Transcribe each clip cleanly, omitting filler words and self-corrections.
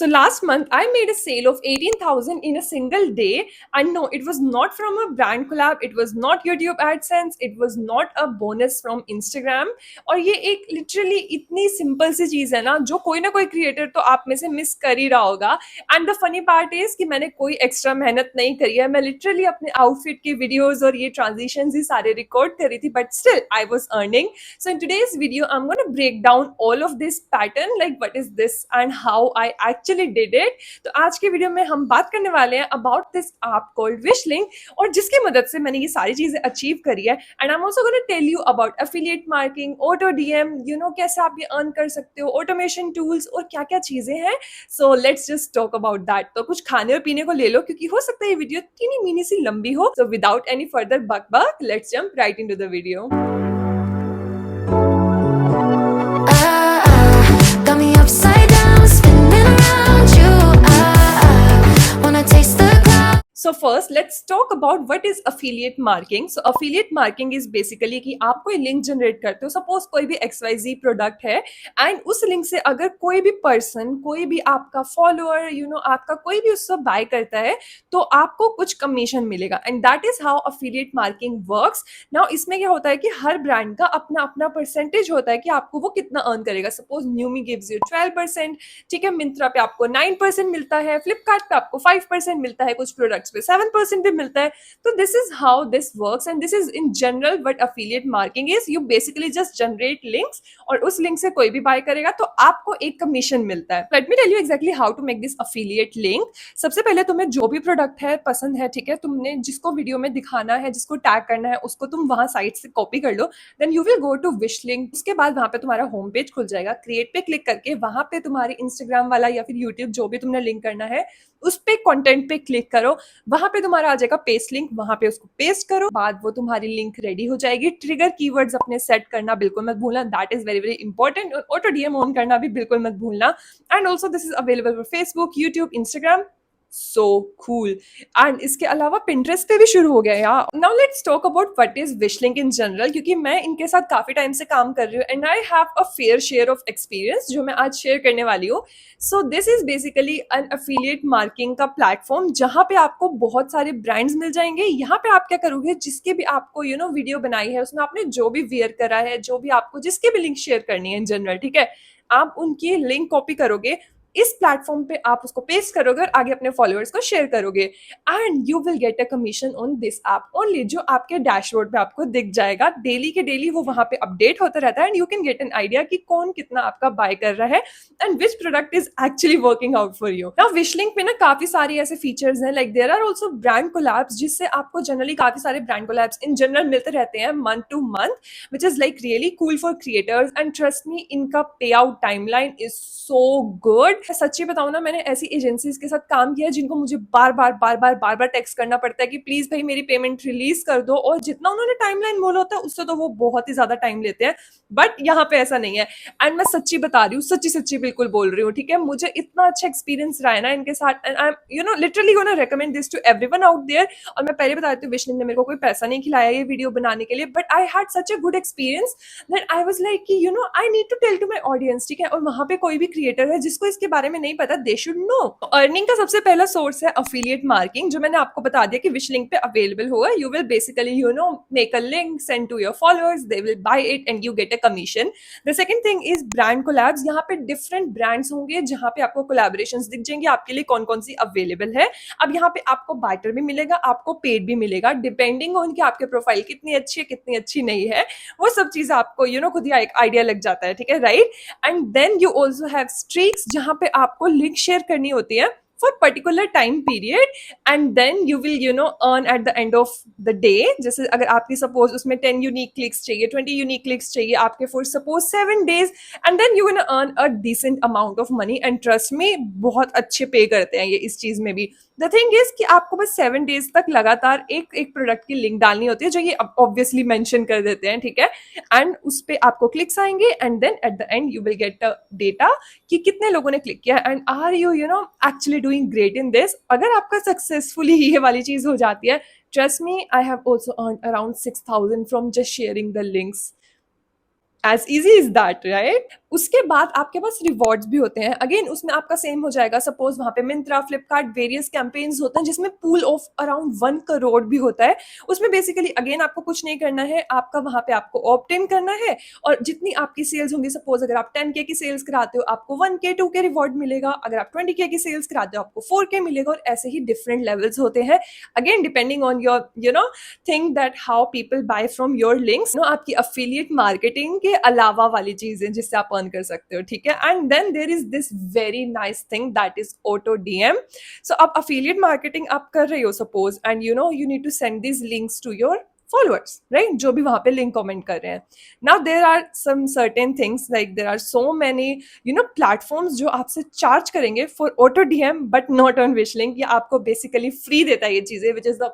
So last month I made a sale of 18,000 in a single day, and no, it was not from a brand collab, it was not YouTube AdSense, it was not a bonus from Instagram. और ये एक literally इतनी simple सी चीज है ना जो कोई ना कोई क्रिएटर तो आप में से मिस कर ही रहा होगा. And the funny part is कि मैंने कोई एक्स्ट्रा मेहनत नहीं करी है. मैं लिटरली अपने आउटफिट की वीडियोस और ये ट्रांजिशंस ही सारे रिकॉर्ड करी थी, but still I was earning. So in today's video, I'm going to break down all of this pattern, like what is this and how I actually did it. तो आज के video में हम बात करने वाले हैं about this app called Wishlink, और जिसकी मदद से मैंने ये सारी चीजें अचीव करी है. And I'm also going to tell you about affiliate marketing, auto DM, कैसे आप ये earn कर सकते हो, automation tools और क्या क्या चीजें हैं. So let's just talk about that. तो कुछ खाने और पीने को ले लो क्योंकि हो सकता है ये वीडियो टीनी मीनी सी लंबी हो. So without any further buck, let's jump right into the video. Got me upside down, spinning around you. Wanna taste the cloud. So first, let's talk about what is affiliate marketing. So affiliate marketing is basically कि आप कोई link generate करते हो. Suppose कोई भी XYZ product है and उस link से अगर कोई भी पर्सन, कोई भी आपका फॉलोअर, आपका कोई भी उससे बाय करता है तो आपको कुछ कमीशन मिलेगा. And that is how affiliate marketing works. Now इसमें क्या होता है कि हर ब्रांड का अपना अपना परसेंटेज होता है कि आपको वो कितना अर्न करेगा. सपोज न्यूमी गिव्स यू 12%, ठीक है, मिंत्रा पे आपको 9% मिलता है, फ्लिपकार्ट पे आपको 5% मिलता है, कुछ प्रोडक्ट्स पे 7% भी मिलता है. तो this is how this works and this is in general what affiliate marketing is. You basically just generate links और उस लिंक से कोई भी बाय करेगा तो आपको एक कमीशन मिलता है. Let me tell you exactly how to make this affiliate link. सबसे पहले तुम्हें जो भी प्रोडक्ट है पसंद है, ठीक है, तुमने जिसको वीडियो में दिखाना है, जिसको टैग करना है, उसको तुम वहां साइट से कॉपी कर लो. Then you will go to Wishlink. उसके बाद वहां पे तुम्हारा होम पेज खुल जाएगा. क्रिएट पे क्लिक करके वहां पे तुम्हारी इंस्टाग्राम वाला या फिर यूट्यूब जो भी तुमने लिंक करना है उस पे कंटेंट पे क्लिक करो. वहां पे तुम्हारा आ जाएगा पेस्ट लिंक, वहां पे उसको पेस्ट करो. बाद वो तुम्हारी लिंक रेडी हो जाएगी. ट्रिगर कीवर्ड्स अपने सेट करना बिल्कुल मत भूलना, that is very very important. और ऑटो डीएम ऑन करना भी बिल्कुल मत भूलना. And also this is available for Facebook, YouTube, Instagram. So cool. And इसके अलावा पिंटरेस्ट पे भी शुरू हो गया यार. Now let's talk about what is Wishlink in general, क्योंकि मैं इनके साथ काफी टाइम से काम कर रही हूँ and I have a fair share of experience जो मैं आज शेयर करने वाली हूँ. So this is basically an affiliate marketing का प्लेटफॉर्म जहां पे आपको बहुत सारे ब्रांड्स मिल जाएंगे. यहाँ पे आप क्या करोगे, जिसके भी आपको वीडियो बनाई है उसमें आपने जो भी वेयर करा है, जो भी आपको जिसकी भी लिंक शेयर करनी है इन जनरल, ठीक है, आप उनकी लिंक कॉपी करोगे, इस प्लेटफॉर्म पे आप उसको पेस्ट करोगे और आगे अपने फॉलोअर्स को शेयर करोगे. And you will gate a commission on this app only, जो आपके डैशबोर्ड पे आपको दिख जाएगा. डेली के डेली वो वहां पे अपडेट होता रहता है and you can get an idea कि कौन कितना आपका बाय कर रहा है and which product is actually working out for you. Now Wishlink पे ना काफी सारी ऐसे फीचर्स हैं, like there are also brand collabs, जिससे आपको जनरली काफी सारे ब्रांड कोलैब्स इन जनरल मिलते रहते हैं month two month, which is like really cool for creators. And trust मी, इनका पे out timeline is so good. सच्ची बताऊं ना, मैंने ऐसी एजेंसीज के साथ काम किया है जिनको मुझे बार बार टेक्स्ट करना पड़ता है कि प्लीज भाई मेरी पेमेंट रिलीज कर दो, और जितना उन्होंने टाइमलाइन बोला होता है उससे तो वो बहुत ही ज्यादा टाइम लेते हैं. बट यहाँ पे ऐसा नहीं है. एंड मैं सच्ची बता रही हूँ, सच्ची बिल्कुल बोल रही हूँ, ठीक है, मुझे इतना अच्छा एक्सपीरियंस रहा है ना इनके साथ. And I am literally gonna recommend this to everyone out there. और मैं पहले बता देती हूँ, विशलिंक ने मेरे को कोई पैसा नहीं खिलाया ये वीडियो बनाने के लिए, but I had such a good experience that I was like कि I need to tell to my audience, ठीक है. और वहां पे कोई भी क्रिएटर है जिसको इसके बारे में नहीं पता, दे शुड नो. अर्निंग का सबसे पहला सोर्स है अफिलिएट मार्केटिंग, जो मैंने आपको बता दिया कि विशलिंक पे अवेलेबल होगा. You will basically make a link, send to your followers, they will buy it and you get a commission. The second thing is brand collabs. यहाँ पे डिफरेंट ब्रांड्स होंगे जहां पे आपको कोलैबोरेशंस दिख जाएंगे आपके लिए कौन कौन सी अवेलेबल है. अब यहाँ पे आपको बार्टर भी मिलेगा, आपको पेड भी मिलेगा, डिपेंडिंग ऑन कि आपके प्रोफाइल कितनी अच्छी है कितनी अच्छी नहीं है. वो सब चीजें आपको खुद ही एक आइडिया लग जाता है, ठीक है, right. And then you also have streaks, जहां पे आपको लिंक शेयर करनी होती है for particular time period. And then you will earn at the end of the day. जैसे अगर आपकी सपोज उसमें 10 यूनिक क्लिक्स चाहिए, 20 यूनिक क्लिक्स चाहिए आपके for suppose 7 days, and then you will earn a decent amount of money. And trust me, बहुत अच्छे पे करते हैं ये इस चीज में भी. द थिंग इज कि आपको बस 7 days तक लगातार एक एक प्रोडक्ट की लिंक डालनी होती है, जो ये ऑब्वियसली मेंशन कर देते हैं, ठीक है. एंड उस पे आपको क्लिक्स आएंगे and then at the end you will get data कि कितने लोगों ने क्लिक किया and are you actually doing great in this. अगर आपका सक्सेसफुली ये वाली चीज हो जाती है, trust me, I have also earn around 6,000 from just sharing the links. As easy is that, right? उसके बाद आपके पास रिवॉर्ड्स भी होते हैं। अगेन उसमें आपका सेम हो जाएगा। सपोज वहां पे मिंत्रा, फ्लिपकार्ट, वेरियस कैंपेन्स होते हैं जिसमें पूल ऑफ अराउंड 1 करोड़ भी होता है। उसमें बेसिकली अगेन आपको कुछ नहीं करना है, आपका वहां पे आपको ऑप्ट इन करना है और जितनी आपकी सेल्स होंगी, सपोज अगर आप 10K की सेल्स कराते हो आपको 1K 2K रिवॉर्ड मिलेगा, अगर आप 20K की सेल्स कराते हो आपको 4K मिलेगा, और ऐसे ही डिफरेंट लेवल्स होते हैं। Again depending on your think that how people buy from your links. आपकी अफिलिएट मार्केटिंग के अलावा वाली चीजें जिससे आप अर्न कर सकते हो, ठीक है? And then there is this very nice thing that is auto DM. So अब अफिलिएट मार्केटिंग आप कर रही हो suppose, and you need to send this links to your followers, right? जो भी वहां पे लिंक कमेंट कर रहे हैं। Now there are some certain things, like there are so many platforms जो आपसे चार्ज करेंगे for auto DM but not on Wishlink। ये आपको बेसिकली फ्री देता है ये चीजें, which is the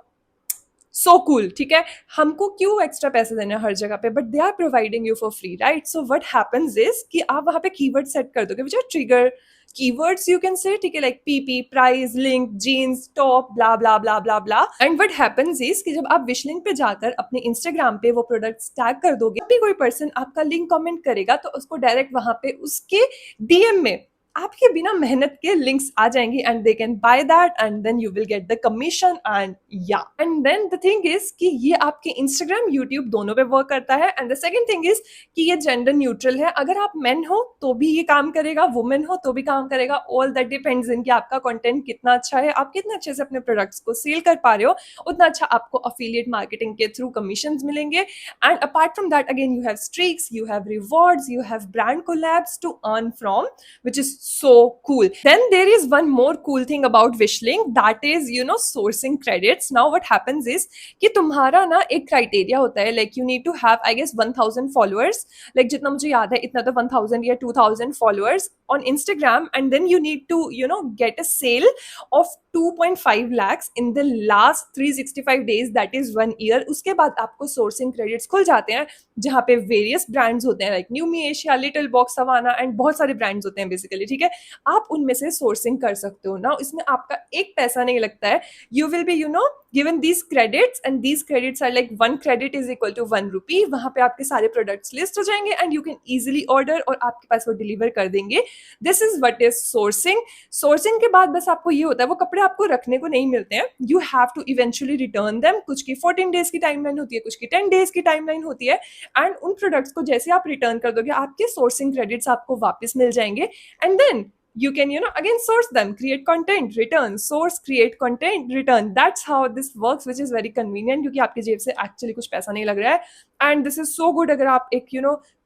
so cool, ठीक है? हमको क्यों एक्स्ट्रा पैसे देने हर जगह पे, but they are providing you for free, right? So what happens is कि आप वहां पे कीवर्ड सेट कर दोगे, which are trigger keywords you can say, ठीक है? like PP, price, link, jeans, top, blah blah blah blah blah. And what happens is कि जब आप विशलिंक पे जाकर अपने इंस्टाग्राम पे वो प्रोडक्ट्स टैग कर दोगे, भी कोई पर्सन आपका लिंक कमेंट करेगा तो उसको डायरेक्ट वहां पे उसके डीएम में आपके बिना मेहनत के लिंक्स आ जाएंगी, and they can buy that, and then you will get the commission. And yeah and then the thing is कि ये आपके इंस्टाग्राम, यूट्यूब दोनों पे वर्क करता है। And the second thing is कि ये जेंडर न्यूट्रल है। अगर आप मेन हो तो भी ये काम करेगा, वुमेन हो तो भी काम करेगा। ऑल दैट डिपेंड्स इन कि आपका कंटेंट कितना अच्छा है, आप कितने अच्छे से अपने प्रोडक्ट्स को सेल कर पा रहे हो, उतना अच्छा आपको अफिलिएट मार्केटिंग के थ्रू कमीशन मिलेंगे। And apart from that again you have streaks, you have rewards, you have brand collabs to earn from, which is so cool. Then there is one more cool thing about Wishlink, that is sourcing credits. Now what happens is कि तुम्हारा ना एक criteria होता है, like you need to have I guess 1000 followers, like जितना मुझे याद है इतना तो 1000 या 2000 followers on Instagram, and then you need to get a sale of 2.5 lakhs in the last 365 days, that is 1 year। उसके बाद आपको सोर्सिंग क्रेडिट्स खुल जाते हैं जहाँ पे वेरियस ब्रांड्स होते हैं, like Newme Asia, little box, Savana and बहुत सारे ब्रांड्स होते हैं बेसिकली, ठीक है? आप उनमें से सोर्सिंग कर सकते हो ना, इसमें आपका एक पैसा नहीं लगता है। You will be given these credits, and these credits are like 1 credit is equal to 1 rupee। वहां पे आपके सारे प्रोडक्ट्स लिस्ट हो जाएंगे and you can easily order, और आपके पास वो डिलीवर कर देंगे। This is what is sourcing. Sourcing के बाद बस आपको ये होता है, वो कपड़े आपको रखने को नहीं मिलते हैं, you have to eventually return them. कुछ की 14 डेज की टाइमलाइन होती है, कुछ की 10 डेज की टाइमलाइन होती है, एंड उन प्रोडक्ट्स को जैसे आप रिटर्न कर दोगे आपके सोर्सिंग क्रेडिट्स आपको वापस मिल जाएंगे। And then you can again source them, create content, return, source, create content, return। that's how this works, which is very convenient क्योंकि आपकी जेब से एक्चुअली कुछ पैसा नहीं लग रहा है। And this is so good अगर आप एक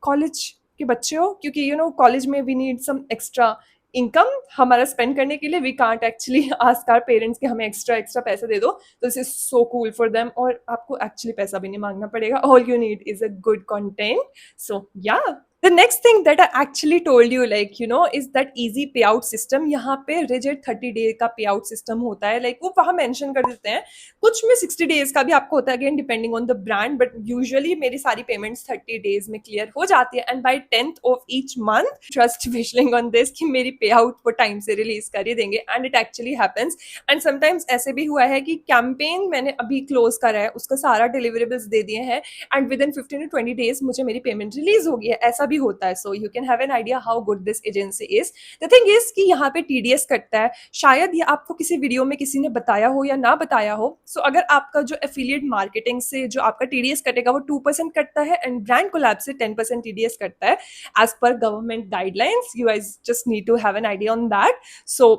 कॉलेज के बच्चे हो, क्योंकि कॉलेज में we need some extra income हमारा स्पेंड करने के लिए। We can't actually ask our parents कि हमें एक्स्ट्रा पैसे दे दो, तो this is so cool for them, और आपको एक्चुअली पैसा भी नहीं मांगना पड़ेगा। All you need is a good content. So yeah The next thing that I actually told you, like is that easy payout system। यहाँ पे rigid 30 day का payout system होता है, like वो वहाँ mention कर देते हैं। कुछ में 60 days का भी आपको होता है, again depending on the brand, but usually मेरी सारी payments 30 days में clear हो जाती है। and by 10th of each month, trust Wishling on this कि मेरी payout वो time से release कर ही देंगे, and it actually happens। and sometimes ऐसे भी हुआ है कि campaign मैंने अभी close करा है, उसका सारा deliverables दे दिए हैं, and within 15 to 20 days मुझे मेरी payment release हो गई है, ऐसा भी होता है। So you can have an idea how good this agency is. The thing is कि यहाँ पे टीडीएस कटता है, शायद ये आपको किसी वीडियो में किसी ने बताया हो या ना बताया हो। सो अगर आपका जो एफिलिएट मार्केटिंग से जो आपका टीडीएस कटेगा वो 2% कटता है, एंड ब्रांड कोलैब से 10% टीडीएस कटता है एज पर government guidelines. You guys just need to have an idea on that. So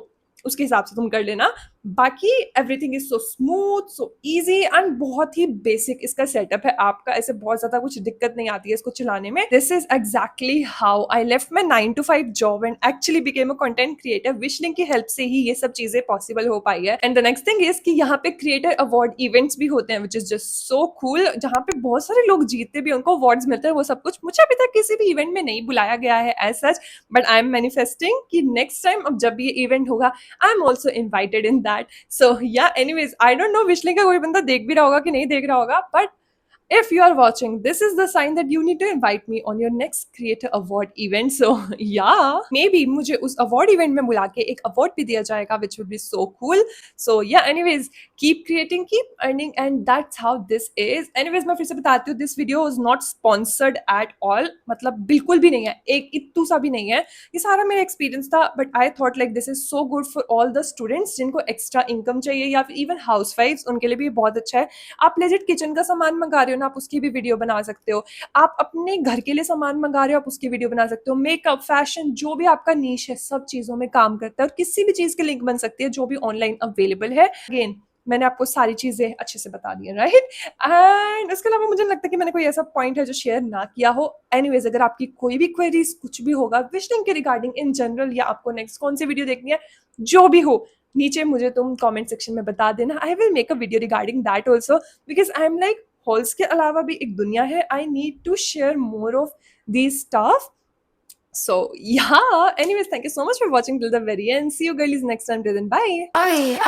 उसके हिसाब से तुम कर लेना। बाकी everything is so smooth, so easy, and बहुत ही बेसिक इसका सेटअप है। आपका ऐसे बहुत ज्यादा कुछ दिक्कत नहीं आती है इसको चलाने में। This is exactly how I left my 9 to 5 job and actually became a content creator. Wishlink की हेल्प से ही ये सब चीजें पॉसिबल हो पाई है। And the next thing is कि यहाँ पे क्रिएटर अवार्ड इवेंट्स भी होते हैं, which is just so cool, जहाँ पे बहुत सारे लोग जीतते भी, उनको अवार्ड्स मिलते हैं, वो सब कुछ। मुझे अभी तक किसी भी इवेंट में नहीं बुलाया गया है as such, but I am manifesting कि नेक्स्ट टाइम अब जब ये इवेंट होगा I am also invited in that. So yeah anyways I don't know Wishlink का कोई बंदा देख भी रहा होगा कि नहीं देख रहा होगा, but if you are watching, this is the sign that you need to invite me on your next creator award event. So yeah, maybe मुझे उस award event में बुला के एक award भी दिया जाएगा, which would be so cool. So yeah, anyways, keep creating, keep earning, and that's how this is. Anyways, मैं फिर से बताती हूँ, this video is not sponsored at all. मतलब बिल्कुल भी नहीं है, एक इत्तू सा भी नहीं है. ये सारा मेरा एक्सपीरियंस था, but I thought like this is so good for all the students जिनको एक्स्ट्रा इनकम चाहिए, या फिर इवन हाउस वाइफ्स, उनके लिए भी बहुत अच्छा है. आप लेजिट किचन का सामान मंगा रहे हो ना, आप उसकी भी वीडियो बना सकते हो. आप अपने घर के लिए सामान मंगा रहे हो, आप उसकी वीडियो बना सकते हो. मेकअप, फैशन, जो भी आपका नीश है, सब चीज़ों में काम करता है, और किसी भी चीज़ की लिंक बन सकती है जो भी ऑनलाइन अवेलेबल है. अगेन, मैंने आपको सारी चीज़ें अच्छे से बता दी है, राइट. एंड उसके अलावा मुझे लगता है कि मैंने कोई ऐसा पॉइंट है जो शेयर ना किया हो. एनीवेज, अगर आपकी कोई भी क्वेरीज कुछ भी होगा विशलिंग के रिगार्डिंग इन जनरल, या आपको नेक्स्ट कौन सी वीडियो देखनी है, जो भी हो, नीचे मुझे तुम कमेंट सेक्शन में बता देना. I will make a video regarding that also, because I am like hauls के अलावा भी एक दुनिया है. I need to share more of these stuff. So yeah, anyways, thank you so much for watching till the very end. See you girlies next time. Till then, bye. I